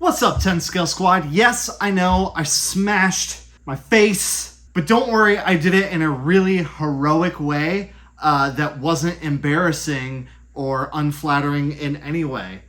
What's up, 10 Scale Squad? Yes, I know I smashed my face, but don't worry, I did it in a really heroic way that wasn't embarrassing or unflattering in any way.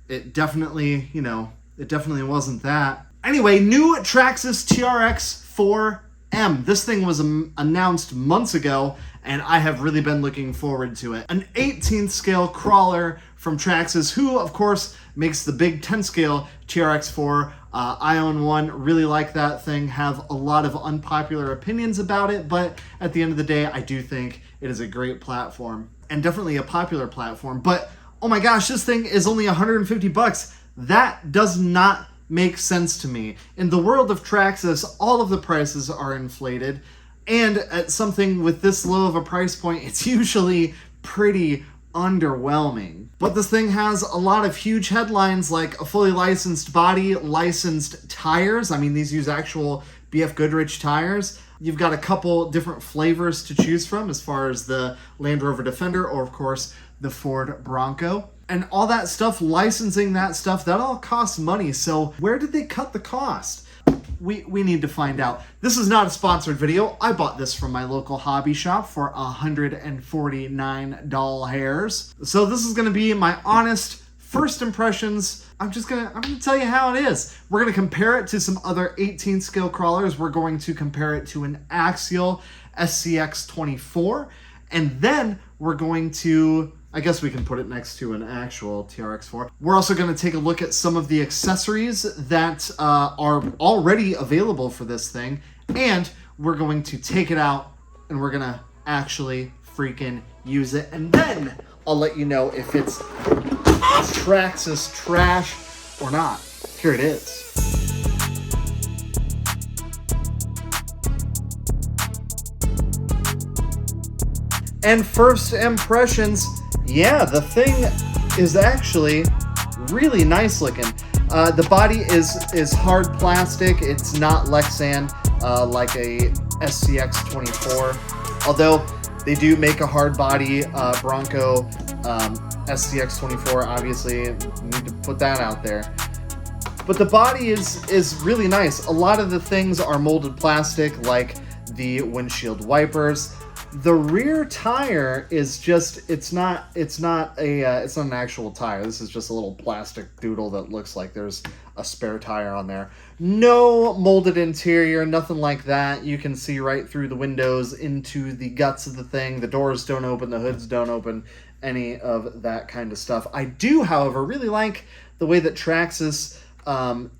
It definitely, it definitely wasn't that. Anyway, new Traxxas TRX-4M. This thing was announced months ago, and I have really been looking forward to it. An 18th scale crawler from Traxxas, who, of course, makes the big 10 scale TRX-4. I own one, really like that thing, have a lot of unpopular opinions about it, but at the end of the day, I do think it is a great platform, and definitely a popular platform. But, oh my gosh, this thing is only 150 bucks. That does not make sense to me. In the world of Traxxas, all of the prices are inflated, and at something with this low of a price point, it's usually pretty underwhelming. But this thing has a lot of huge headlines, like a fully licensed body, licensed tires. I mean, these use actual BF Goodrich tires. You've got a couple different flavors to choose from as far as the Land Rover Defender or, of course, the Ford Bronco. And all that stuff, licensing that stuff, that all costs money. So where did they cut the cost? We need to find out. This is not a sponsored video. I bought this from my local hobby shop for $149. So this is gonna be my honest first impressions. I'm gonna tell you how it is. We're gonna compare it to some other 18 scale crawlers. We're going to compare it to an Axial SCX-24. And then we're going to, I guess we can put it next to an actual TRX-4. We're also going to take a look at some of the accessories that are already available for this thing. And we're going to take it out and we're going to actually freaking use it. And then I'll let you know if it's Traxxas trash or not. Here it is. And first impressions, yeah, the thing is actually really nice looking. The body is hard plastic. It's not Lexan like a SCX-24. Although they do make a hard body Bronco SCX-24. Obviously, need to put that out there. But the body is really nice. A lot of the things are molded plastic, like the windshield wipers. The rear tire is just, it's not an actual tire. This is just a little plastic doodle that looks like there's a spare tire on there. No molded interior, nothing like that. You can see right through the windows into the guts of the thing. The doors don't open, the hoods don't open, any of that kind of stuff. I do, however, really like the way that Traxxas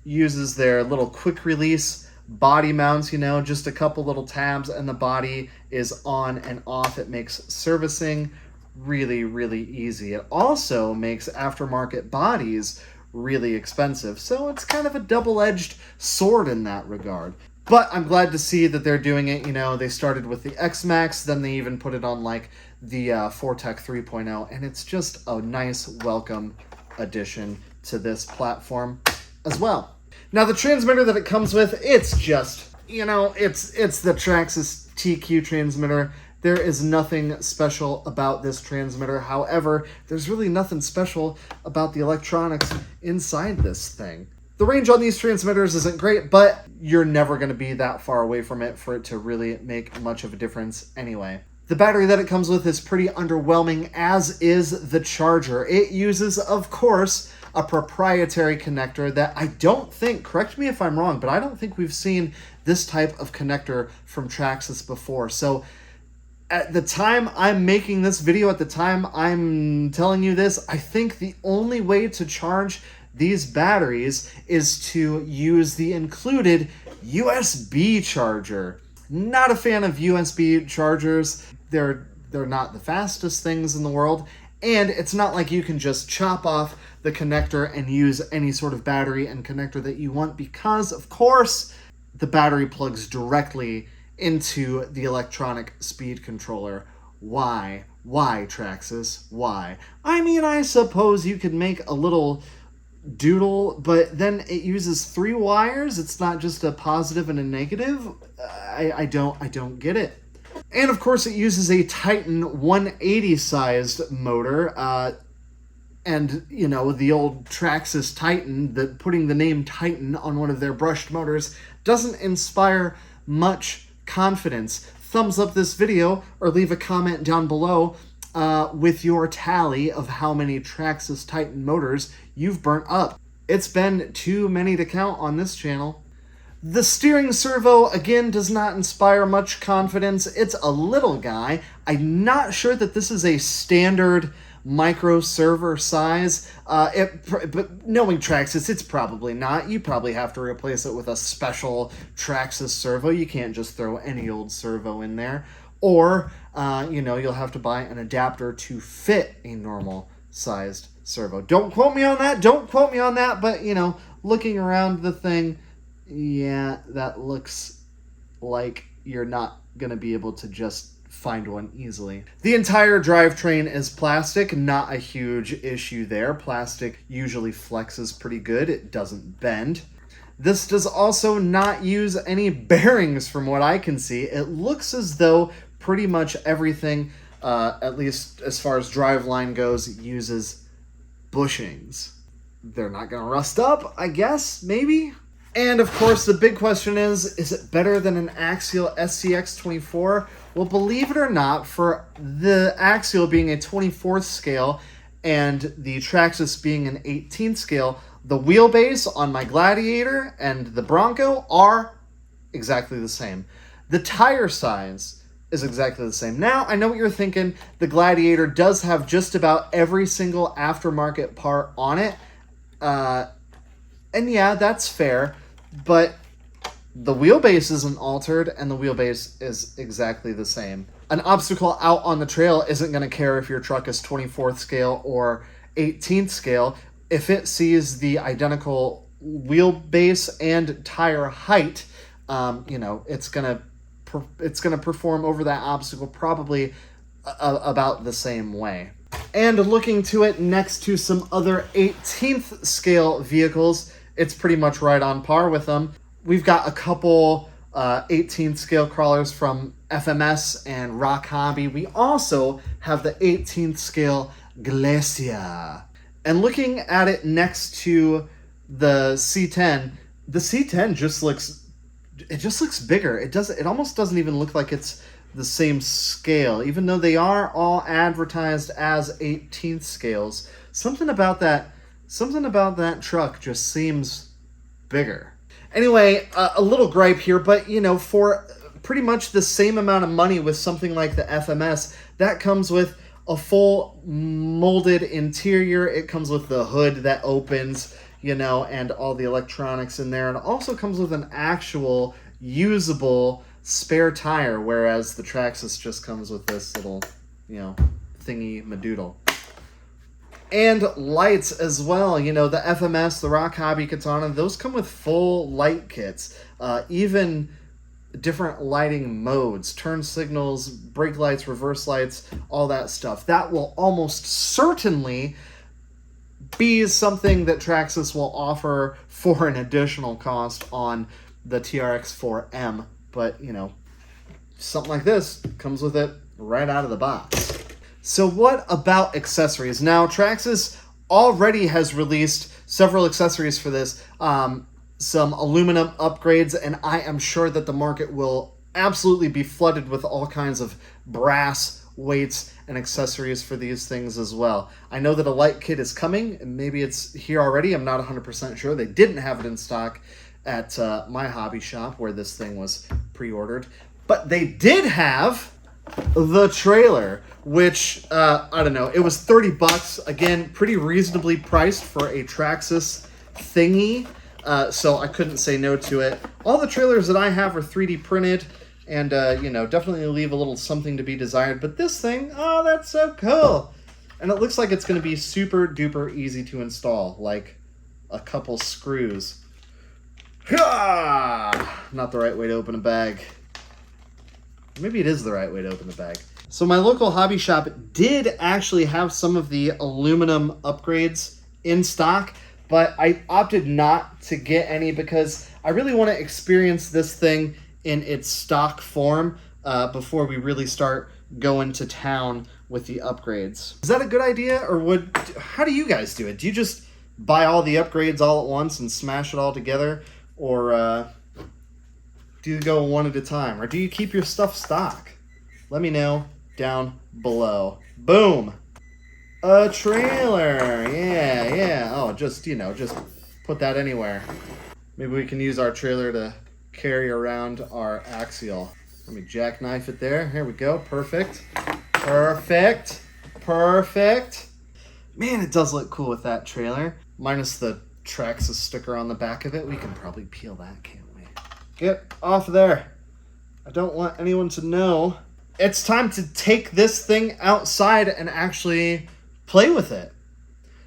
uses their little quick release body mounts, just a couple little tabs and the body is on and off. It makes servicing really, really easy. It also makes aftermarket bodies really expensive. So it's kind of a double-edged sword in that regard. But I'm glad to see that they're doing it. They started with the X-Max, then they even put it on like the Fortec 3.0, and it's just a nice welcome addition to this platform as well. Now, the transmitter that it comes with, it's just, it's the Traxxas TQ transmitter. There is nothing special about this transmitter. However, there's really nothing special about the electronics inside this thing. The range on these transmitters isn't great, but you're never going to be that far away from it for it to really make much of a difference anyway. The battery that it comes with is pretty underwhelming, as is the charger. It uses, of course, a proprietary connector that I don't think, correct me if I'm wrong, but I don't think we've seen this type of connector from Traxxas before. So at the time I'm making this video, at the time I'm telling you this, I think the only way to charge these batteries is to use the included USB charger. Not a fan of USB chargers. They're not the fastest things in the world, and it's not like you can just chop off the connector and use any sort of battery and connector that you want, because of course the battery plugs directly into the electronic speed controller. Why Traxxas? Why? I mean, I suppose you could make a little doodle, but then it uses 3 wires. It's not just a positive and a negative. I don't get it. And of course it uses a Titan 180 sized motor. And, you know, the old Traxxas Titan, putting the name Titan on one of their brushed motors doesn't inspire much confidence. Thumbs up this video or leave a comment down below with your tally of how many Traxxas Titan motors you've burnt up. It's been too many to count on this channel. The steering servo, again, does not inspire much confidence. It's a little guy. I'm not sure that this is a standard micro server size, but knowing Traxxas, it's probably not. You probably have to replace it with a special Traxxas servo. You can't just throw any old servo in there. Or, you know, you'll have to buy an adapter to fit a normal sized servo. Don't quote me on that, but, you know, looking around the thing, yeah, that looks like you're not going to be able to just find one easily. The entire drivetrain is plastic, not a huge issue there. Plastic usually flexes pretty good. It doesn't bend. This does also not use any bearings from what I can see. It looks as though pretty much everything, at least as far as driveline goes, uses bushings. They're not going to rust up, I guess, maybe? And of course, the big question is it better than an Axial SCX24? Well, believe it or not, for the Axial being a 24th scale and the Traxxas being an 18th scale, the wheelbase on my Gladiator and the Bronco are exactly the same. The tire size is exactly the same. Now, I know what you're thinking. The Gladiator does have just about every single aftermarket part on it. And yeah, that's fair, but the wheelbase isn't altered, and the wheelbase is exactly the same. An obstacle out on the trail isn't going to care if your truck is 24th scale or 18th scale. If it sees the identical wheelbase and tire height, you know, it's gonna perform over that obstacle probably about the same way. And looking to it next to some other 18th scale vehicles, it's pretty much right on par with them. We've got a couple 18th scale crawlers from FMS and Rock Hobby. We also have the 18th scale Glacia. And looking at it next to the C10, the C10 just looks bigger. It almost doesn't even look like it's the same scale, even though they are all advertised as 18th scales. Something about that truck just seems bigger. Anyway, a little gripe here, but you know, for pretty much the same amount of money with something like the FMS, that comes with a full molded interior. It comes with the hood that opens, you know, and all the electronics in there. And it also comes with an actual usable spare tire, whereas the Traxxas just comes with this little, you know, thingy madoodle. And lights as well. You know, the FMS, the Rock Hobby Katana, those come with full light kits. Even different lighting modes, turn signals, brake lights, reverse lights, all that stuff. That will almost certainly be something that Traxxas will offer for an additional cost on the TRX-4M. But, you know, something like this comes with it right out of the box. So what about accessories? Now, Traxxas already has released several accessories for this, some aluminum upgrades, and I am sure that the market will absolutely be flooded with all kinds of brass weights and accessories for these things as well. I know that a light kit is coming, and maybe it's here already. I'm not 100% sure. They didn't have it in stock at my hobby shop where this thing was pre-ordered, but they did have the trailer, which I don't know, it was $30. Again, pretty reasonably priced for a Traxxas thingy, so I couldn't say no to it. All the trailers that I have are 3D printed, and you know, definitely leave a little something to be desired. But this thing, oh, that's so cool, and it looks like it's going to be super duper easy to install, like a couple screws. Not the right way to open a bag. Maybe it is the right way to open the bag. So my local hobby shop did actually have some of the aluminum upgrades in stock, but I opted not to get any because I really want to experience this thing in its stock form before we really start going to town with the upgrades. Is that a good idea, or how do you guys do it? Do you just buy all the upgrades all at once and smash it all together, or do you go one at a time, or do you keep your stuff stock? Let me know down below. Boom! A trailer! Yeah. Oh, just put that anywhere. Maybe we can use our trailer to carry around our axial. Let me jackknife it there. Here we go. Perfect. Man, it does look cool with that trailer. Minus the Traxxas sticker on the back of it. We can probably peel that, can't we? Get off there. I don't want anyone to know. It's time to take this thing outside and actually play with it.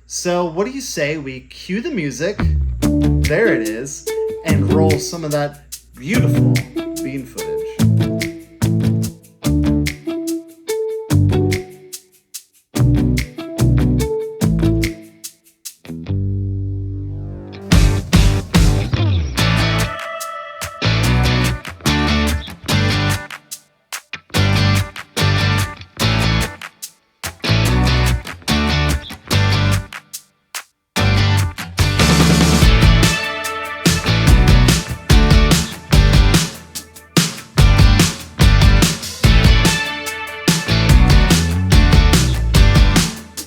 So what do you say we cue the music, there it is, and roll some of that beautiful bean footage.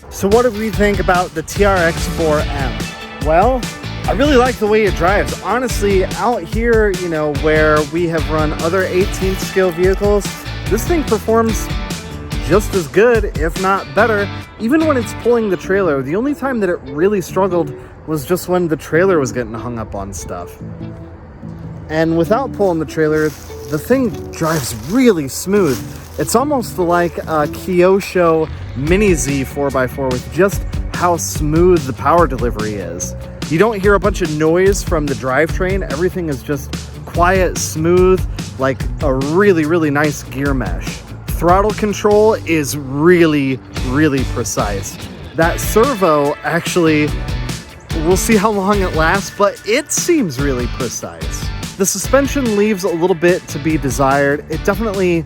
So what do we think about the TRX-4M? Well, I really like the way it drives. Honestly, out here, where we have run other 18th scale vehicles, this thing performs just as good, if not better, even when it's pulling the trailer. The only time that it really struggled was just when the trailer was getting hung up on stuff. And without pulling the trailer, the thing drives really smooth. It's almost like a Kyosho Mini Z 4x4 with just how smooth the power delivery is. You don't hear a bunch of noise from the drivetrain. Everything is just quiet, smooth, like a really, really nice gear mesh. Throttle control is really, really precise. That servo, actually, we'll see how long it lasts, but it seems really precise. The suspension leaves a little bit to be desired. It definitely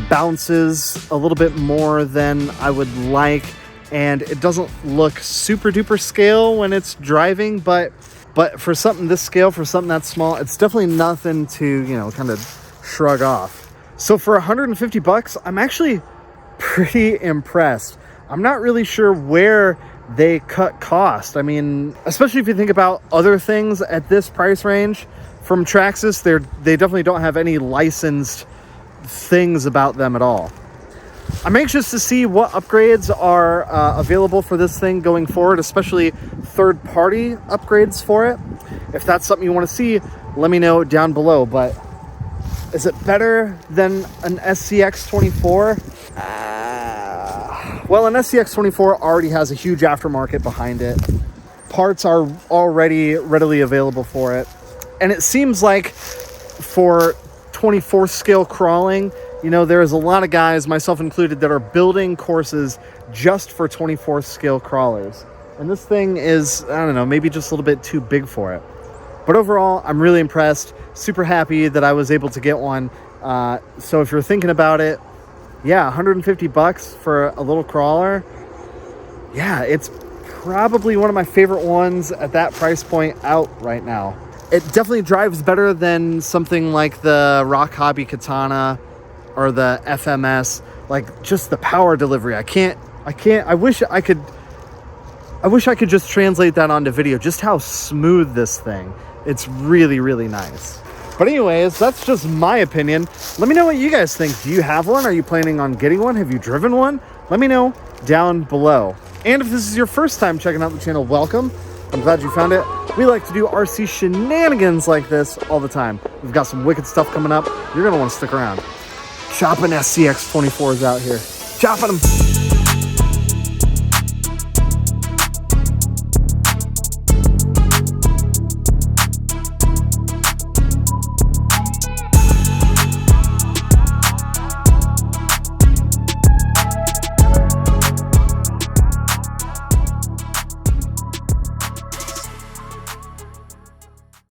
bounces a little bit more than I would like, and it doesn't look super duper scale when it's driving, but for something this scale, for something that small, it's definitely nothing to, kind of shrug off. So for $150, I'm actually pretty impressed. I'm not really sure where they cut cost. I mean, especially if you think about other things at this price range from Traxxas, they definitely don't have any licensed things about them at all. I'm anxious to see what upgrades are available for this thing going forward, especially third-party upgrades for it. If that's something you want to see, let me know down below. But is it better than an SCX-24? Well, an SCX-24 already has a huge aftermarket behind it. Parts are already readily available for it. And it seems like for 24th scale crawling, there is a lot of guys, myself included, that are building courses just for 24th scale crawlers. And this thing is, I don't know, maybe just a little bit too big for it. But overall, I'm really impressed. Super happy that I was able to get one. So if you're thinking about it, yeah, $150 for a little crawler. Yeah, it's probably one of my favorite ones at that price point out right now. It definitely drives better than something like the Rock Hobby Katana or the FMS. Like, just the power delivery. I wish I could just translate that onto video, just how smooth this thing. It's really, really nice. But anyways, that's just my opinion. Let me know what you guys think. Do you have one? Are you planning on getting one? Have you driven one? Let me know down below. And if this is your first time checking out the channel, welcome. I'm glad you found it. We like to do RC shenanigans like this all the time. We've got some wicked stuff coming up. You're going to want to stick around. Chopping SCX-24s out here. Chopping them.